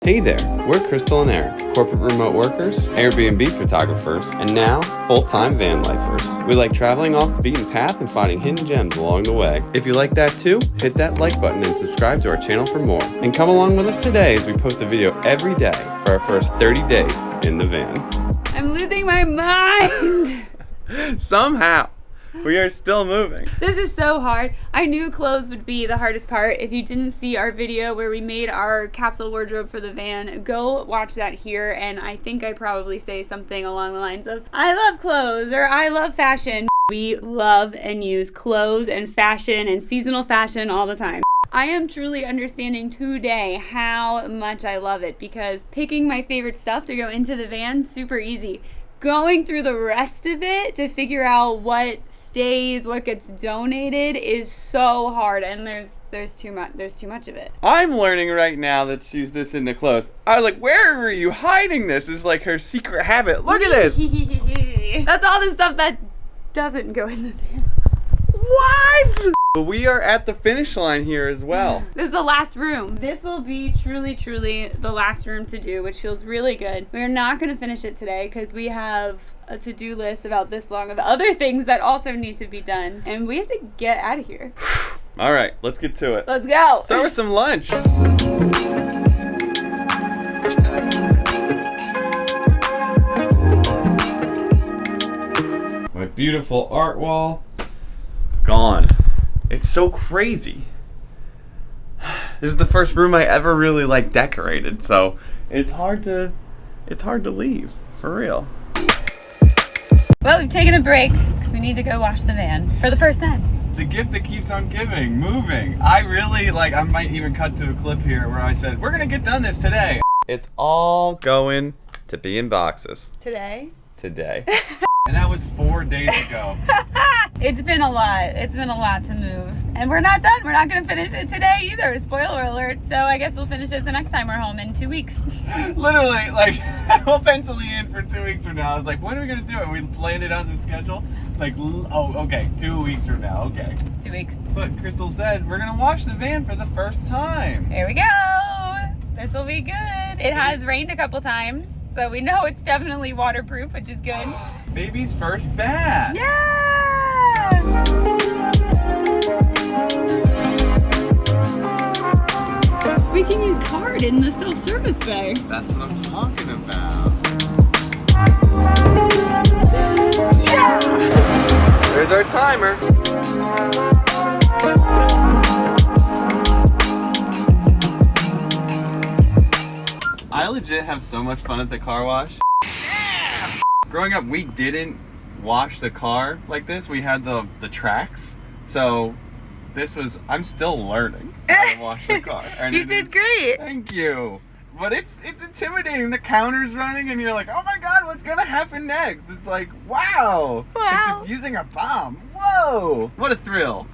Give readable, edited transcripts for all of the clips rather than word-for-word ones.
Hey there, we're Krystal and Eric, corporate remote workers, Airbnb photographers, and now full-time van lifers. We like traveling off the beaten path and finding hidden gems along the way. If you like that too, hit that like button and subscribe to our channel for more. And come along with us today as we post a video every day for our first 30 days in the van. I'm losing my mind! Somehow, we are still moving. This is so hard. I knew clothes would be the hardest part. If you didn't see our video where we made our capsule wardrobe for the van, go watch that here, and I think I probably say something along the lines of, I love clothes, or I love fashion. We love and use clothes and fashion and seasonal fashion all the time. I am truly understanding today how much I love it, because picking my favorite stuff to go into the van, super easy. Going through the rest of it to figure out what stays, what gets donated is so hard, and there's too much of it. I'm learning right now that she's this into clothes. I was like, where are you hiding this? This is like her secret habit. Look at this. That's all the stuff that doesn't go in the van. What? But we are at the finish line here as well. This is the last room. This will be truly the last room to do, which feels really good. We're not going to finish it today because we have a to-do list about this long of other things that also need to be done. And we have to get out of here. All right, let's get to it. Let's go. Start with some lunch. My beautiful art wall. Gone. It's so crazy. This is the first room I ever really like decorated, so it's hard to leave, for real. Well, we've taken a break because we need to go wash the van for the first time. The gift that keeps on giving, moving. I really I might even cut to a clip here where I said, we're gonna get done this today. It's all going to be in boxes. Today? Today. And that was 4 days ago. It's been a lot. It's been a lot to move. And we're not done. We're not going to finish it today either. Spoiler alert. So I guess we'll finish it the next time we're home in 2 weeks. Literally, we'll pencil you in for 2 weeks from now. I was like, when are we going to do it? We planned it on the schedule. Oh, okay, 2 weeks from now. Okay. 2 weeks. But Krystal said, we're going to wash the van for the first time. Here we go. This will be good. It has rained a couple times, so we know it's definitely waterproof, which is good. Baby's first bath. Yeah! We can use card in the self-service bay. That's what I'm talking about. Yeah! There's our timer. I legit have so much fun at the car wash. Yeah! Growing up, we didn't wash the car like this. We had the tracks. So I'm still learning how to wash the car. And You did great. Thank you. But it's intimidating. The counter's running and you're like, oh my God, what's gonna happen next? It's like, wow. Wow. It's defusing a bomb. Whoa. What a thrill.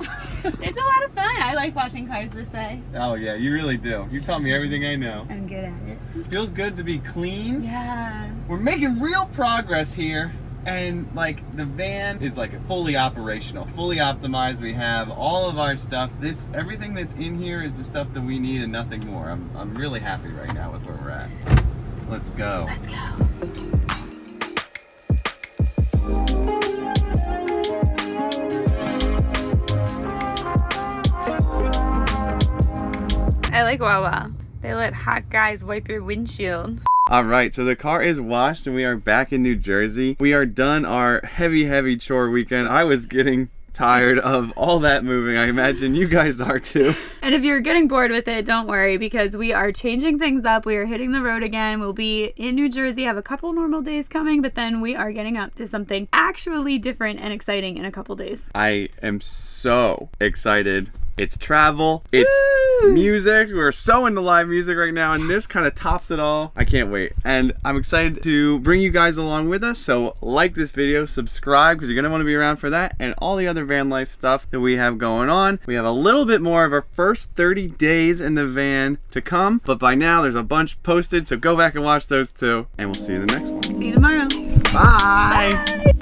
It's a lot of fun. I like washing cars this way. Oh yeah, you really do. You taught me everything I know. I'm good at it. Feels good to be clean. Yeah. We're making real progress here. And the van is fully operational, fully optimized. We have all of our stuff. Everything that's in here is the stuff that we need and nothing more. I'm really happy right now with where we're at. Let's go. Let's go. I like Wawa. They let hot guys wipe your windshield. All right, so the car is washed and we are back in New Jersey. We are done our heavy chore weekend. I was getting tired of all that moving. I imagine you guys are too. And if you're getting bored with it, don't worry, because we are changing things up. We are hitting the road again. We'll be in New Jersey, have a couple normal days coming, but then we are getting up to something actually different and exciting in a couple days. I am so excited. It's travel, it's Woo! music. We're so into live music right now, and this kind of tops it all. I can't wait. And I'm excited to bring you guys along with us. So like this video, subscribe, because you're gonna want to be around for that and all the other van life stuff that we have going on. We have a little bit more of our first 30 days in the van to come, but by now there's a bunch posted, so go back and watch those too. And we'll see you in the next one. See you tomorrow. Bye. Bye.